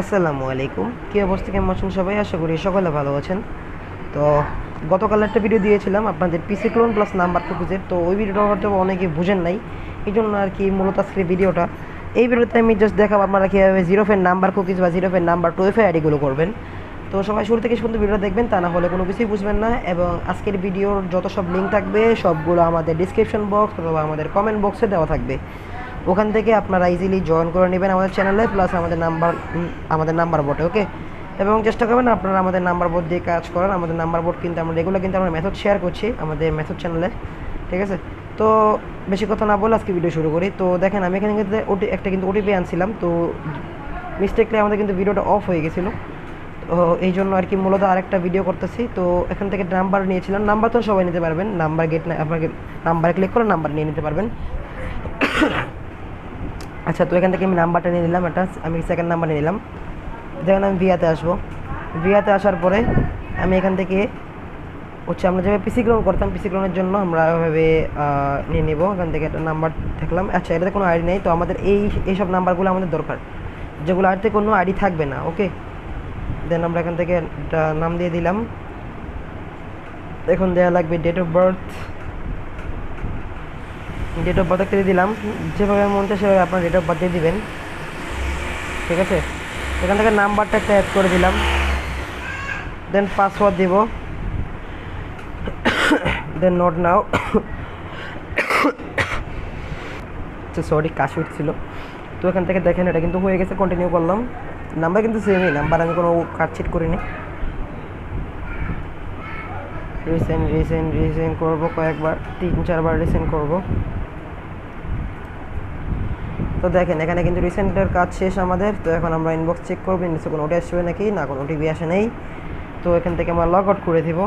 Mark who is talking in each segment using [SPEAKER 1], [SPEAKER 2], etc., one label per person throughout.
[SPEAKER 1] আসসালামু আলাইকুম। কী অবস্থা, কেমন আছেন সবাই? আশা করি সকলে ভালো আছেন। তো গতকাল একটা ভিডিও দিয়েছিলাম আপনাদের পিসি ক্লোন প্লাস নাম্বার কুকিজের, তো ওই ভিডিওটা হয়তো অনেকে বুঝেন নাই, এই জন্য আর কি মূলত আজকের ভিডিওটা। এই ভিডিওতে আমি জাস্ট দেখাবো আপনারা কীভাবে জিরোফের নাম্বার কুকিজ বা জিরোফের নাম্বার 2FA আইডিগুলো করবেন। তো সবাই শুরু থেকে সুন্দর ভিডিওটা দেখবেন, তা না হলে কোনো কিছুই বুঝবেন না। এবং আজকের ভিডিওর যত সব লিঙ্ক থাকবে সবগুলো আমাদের ডিসক্রিপশন বক্স অথবা আমাদের কমেন্ট বক্সে দেওয়া থাকবে, ওখান থেকে আপনারা ইজিলি জয়েন করে নেবেন আমাদের চ্যানেলে, প্লাস আমাদের নাম্বার বোর্ডে। ওকে, এবং চেষ্টা করবেন আপনারা আমাদের নাম্বার বোর্ড দিয়ে কাজ করেন। আমাদের নাম্বার বোর্ড কিন্তু আমরা রেগুলার কিন্তু আমরা মেথড শেয়ার করছি আমাদের মেথড চ্যানেলে, ঠিক আছে? তো বেশি কথা না বলে আজকে ভিডিও শুরু করি। তো দেখেন, আমি এখানে কিন্তু একটা ওটিপি আনছিলাম, তো মিস্টেকলি আমাদের কিন্তু ভিডিওটা অফ হয়ে গেছিলো। তো এই জন্য আর কি মূলত আরেকটা ভিডিও করতেছি। তো এখান থেকে নাম্বার নিয়েছিলাম, নাম্বার তো সবাই নিতে পারবেন, নাম্বার গেট না, আপনাকে নাম্বারে ক্লিক করে নাম্বার নিয়ে নিতে পারবেন। আচ্ছা, তো এখান থেকে আমি নাম্বারটা নিয়ে নিলাম, এটা আমি সেকেন্ড নাম্বার নিয়ে নিলাম। দেখেন, আমি ভিয়াতে আসবো। ভিয়াতে আসার পরে আমি এখান থেকে আমরা যেভাবে পিসি ক্লোন করতাম, পিসি ক্লোনের জন্য আমরা ওইভাবে নিয়ে নেব। এখান থেকে একটা নাম্বার দেখলাম। আচ্ছা, এটাতে কোনো আইডি নেই, তো আমাদের এইসব নাম্বারগুলো আমাদের দরকার, যেগুলো আইডিতে কোনো আইডি থাকবে না। ওকে, দেন আমরা এখান থেকে একটা নাম দিয়ে দিলাম। এখন দেওয়া লাগবে ডেট অফ বার্থ দিয়ে দিলাম। যেভাবে মন চায় সেভাবে আপনার ডেট অফ বার্থ দিয়ে দিবেন, ঠিক আছে? এখান থেকে নাম্বারটা একটা অ্যাড করে দিলাম, দেন পাসওয়ার্ড দিব, দেন নোট নাও। সরি, কাশি উঠছিল। তো এখান থেকে দেখেন এটা কিন্তু হয়ে গেছে, কন্টিনিউ করলাম। নাম্বার কিন্তু সেমই নাম্বার, আমি কোনো কাটছিট করিনি। রিসেন্ড করবো কয়েকবার, 3-4বার রিসেন্ড করবো। তো দেখেন এখানে কিন্তু রিসেন্টের কাজ শেষ আমাদের। তো এখন আমরা ইনবক্স চেক করবো, ইনবক্সে কোনো ওটিপি আসবে নাকি না, কোনো ওটিপি আসে নেই। তো এখান থেকে আমরা লগ আউট করে দিব।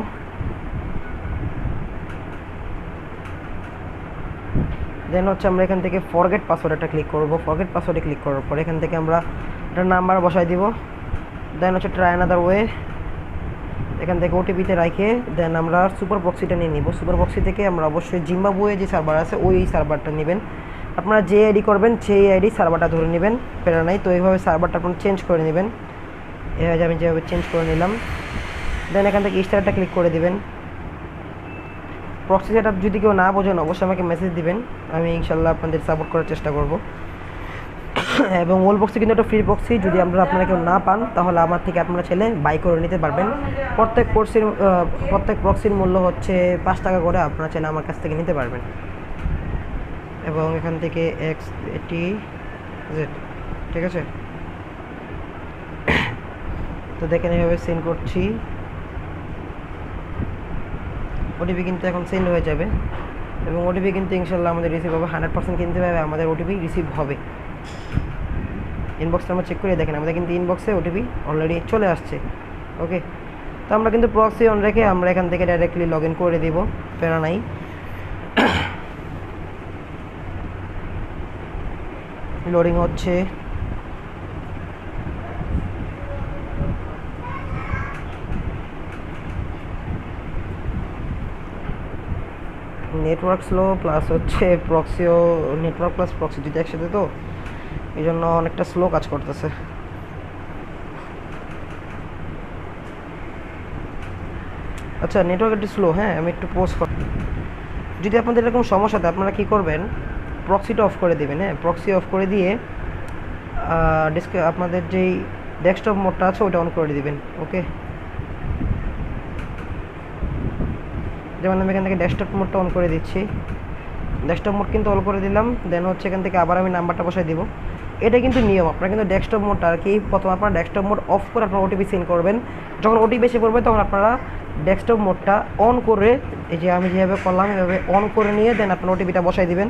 [SPEAKER 1] দেন আমরা এখান থেকে ফরগেট পাসওয়ার্ড একটা ক্লিক করবো। ফরগেট পাসওয়ার্ডে ক্লিক করার পর এখান থেকে আমরা একটা নাম্বার বসাই দিব। দেন ট্রাই অ্যানাদার ওয়ে, এখান থেকে ওটিপিতে রাখে দেন আমরা সুপার প্রক্সিটা নিয়ে নিব। সুপার প্রক্সি থেকে আমরা অবশ্যই জিম্বাবুয়ে যে সার্ভার আছে ওই সার্ভারটা নেবেন। আপনারা যে আইডি করবেন সেই আইডি সার্ভারটা ধরে নেবেন, প্যারা নাই। তো এইভাবে সার্ভারটা আপনারা চেঞ্জ করে নেবেন। এভাবে আমি যেভাবে চেঞ্জ করে নিলাম। দেন এখান থেকে স্টারটা ক্লিক করে দিবেন। প্রক্সি সেটআপ যদি কেউ না বোঝেন অবশ্যই আমাকে মেসেজ দিবেন, আমি ইনশাল্লাহ আপনাদের সাপোর্ট করার চেষ্টা করব। এবং ওল বক্সে কিন্তু একটা ফ্রি বক্সি, যদি আপনারা কেউ না পান তাহলে আমার থেকে আপনারা ছেলে বাই করে নিতে পারবেন। প্রত্যেক প্রক্সির মূল্য হচ্ছে 5 টাকা করে, আপনারা চাইলে আমার কাছ থেকে নিতে পারবেন। এবং এখান থেকে XATZ, ঠিক আছে? তো দেখেন এভাবে সেন্ড করছি, ওটিপি কিন্তু এখন সেন্ড হয়ে যাবে। এবং ওটিপি কিন্তু ইনশাল্লাহ আমাদের রিসিভ হবে, 100% কিনতে হবে আমাদের ওটিপি রিসিভ হবে। ইনবক্সটা আমরা চেক করে দেখেন, আমাদের কিন্তু ইনবক্সে ওটিপি অলরেডি চলে আসছে। ওকে, তো আমরা কিন্তু প্রক্সি অন রেখে আমরা এখান থেকে ডাইরেক্টলি লগ ইন করে দিব, প্যারা নাই। লোডিং হচ্ছে। নেটওয়ার্ক স্লো প্লাস হচ্ছে প্রক্সিও, নেটওয়ার্ক প্লাস প্রক্সি যদি একসাথে, তো এই জন্য অনেকটা স্লো কাজ করতেছে। আচ্ছা, নেটওয়ার্ক একটু স্লো, হ্যাঁ আমি একটু পোস্ট কর। যদি আপনাদের এরকম সমস্যা হয় আপনারা কী করবেন, প্রক্সিটা অফ করে দেবেন। হ্যাঁ, প্রক্সি অফ করে দিয়ে আপনাদের যেই ডেস্কটপ মোডটা আছে ওটা অন করে দিবেন। ওকে, যেমন আমি এখান থেকে ডেস্কটপ মোডটা অন করে দিচ্ছি। ডেস্কটপ মোড কিন্তু অন করে দিলাম। দেন এখান থেকে আবার আমি নাম্বারটা বসাই দিব। এটা কিন্তু নিয়ম, আপনারা কিন্তু ডেস্কটপ মোডটা আর কি প্রথম আপনারা ডেস্কটপ মোড অফ করে আপনারা ওটিপি সেন্ড করবেন। যখন ওটিপি এসে পড়বে তখন আপনারা ডেস্কটপ মোডটা অন করে, এই যে আমি যেভাবে করলাম এভাবে অন করে নিয়ে দেন আপনার ওটিপিটা বসাই দিবেন,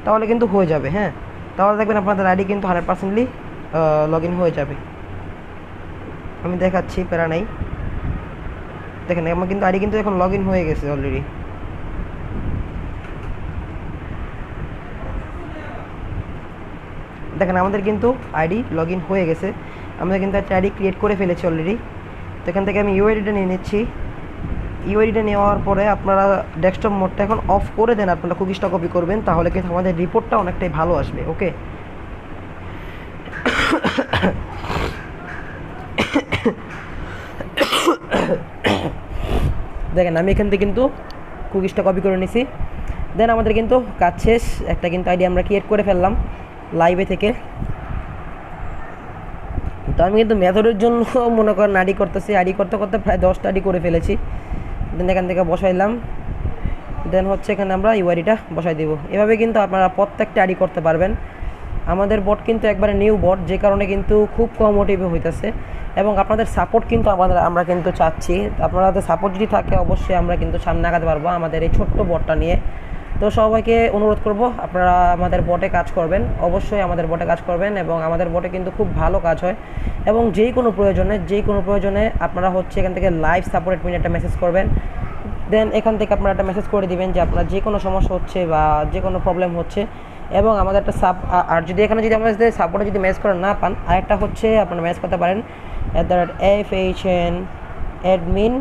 [SPEAKER 1] তাহলে কিন্তু হয়ে যাবে। হ্যাঁ, তাহলে দেখবেন আপনাদের আইডি কিন্তু 100%লি লগ ইন হয়ে যাবে। আমি দেখাচ্ছি, প্যারা নাই। দেখেন আমার কিন্তু আইডি কিন্তু এখন লগ ইন হয়ে গেছে অলরেডি। দেখেন আমাদের কিন্তু আইডি লগ ইন হয়ে গেছে, আমরা কিন্তু একটা আইডি ক্রিয়েট করে ফেলেছি অলরেডি। তো এখান থেকে আমি ইউআইডিটা নিয়ে নিচ্ছি। ইউআইডিটা নেওয়ার পরে আপনারা ডেস্কটপ মোডটা এখন অফ করে দেন, আপনারা কুকিজটা কপি করবেন, তাহলে কিন্তু আমাদের রিপোর্টটা অনেকটাই ভালো আসবে। ওকে, দেখেন আমি এখান থেকে কিন্তু কুকিজটা কপি করে নিছি। দেন আমাদের কিন্তু কাজ শেষ, একটা কিন্তু আইডি আমরা ক্রিয়েট করে ফেললাম লাইভে থেকে। তো আমি কিন্তু মেথডের জন্য মনে করেন আইডি করতেছি, আইডি করতে করতে প্রায় 10টা আইডি করে ফেলেছি। দেন এখান থেকে বসাইলাম, দেন হচ্ছে এখানে আমরা ইউআইডিটা বসাই দেবো। এভাবে কিন্তু আপনারা প্রত্যেকটা আইডি করতে পারবেন। আমাদের বট কিন্তু একবারে নিউ বট, যে কারণে কিন্তু খুব কম ওটিপি হইতেছে এবং আপনাদের সাপোর্ট কিন্তু আমরা কিন্তু চাচ্ছি। আপনাদের সাপোর্ট যদি থাকে অবশ্যই আমরা কিন্তু সামনে আগাতে পারবো আমাদের এই ছোট্ট বটটা নিয়ে। তো সবাইকে অনুরোধ করব আপনারা আমাদের বটে কাজ করবেন, অবশ্যই আমাদের বটে কাজ করবেন এবং আমাদের বটে কিন্তু খুব ভালো কাজ হয়। এবং যে কোনো প্রয়োজনে আপনারা হচ্ছে এখান থেকে লাইভ সাপোর্ট অ্যাডমিন একটা মেসেজ করবেন। দেন এখান থেকে আপনারা একটা মেসেজ করে দিবেন যে আপনার যে কোনো সমস্যা হচ্ছে বা যে কোনো প্রবলেম হচ্ছে, এবং আমাদের একটা আর যদি এখানে যদি আমাদের সাপোর্টে যদি মেসেজ করে না পান, আরেকটা হচ্ছে আপনারা মেসেজ করতে পারেন @FHN admin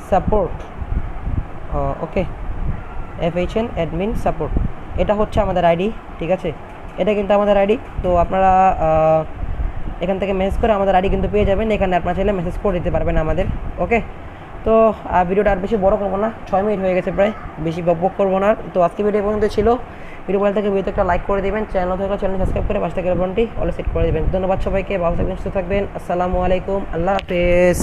[SPEAKER 1] support। ওকে, FHN admin support, এটা হচ্ছে আমাদের আইডি, ঠিক আছে? এটা কিন্তু আমাদের আইডি। তো আপনারা এখান থেকে মেসেজ করে আমাদের আইডি কিন্তু পেয়ে যাবেন। এখানে আপনারা চাইলে মেসেজ করে দিতে পারবেন আমাদের। ওকে, তো ভিডিওটা আর বেশি বড় করবো না, 6 মিনিট হয়ে গেছে প্রায়, বেশি বক করবো না। তো আজকে ভিডিও পর্যন্ত ছিল। ভিডিও ভালো থেকে ভিডিওতে একটা লাইক করে দেবেন, চ্যানেল থেকে চ্যানেল সাবস্ক্রাইব করে পাশে থেকে বেল বাটনটি অল সেট করে দেবেন। ধন্যবাদ সবাইকে, ভালো থাকবেন, সুস্থ থাকবেন। আসসালামু আলাইকুম, আল্লাহ হাফেজ।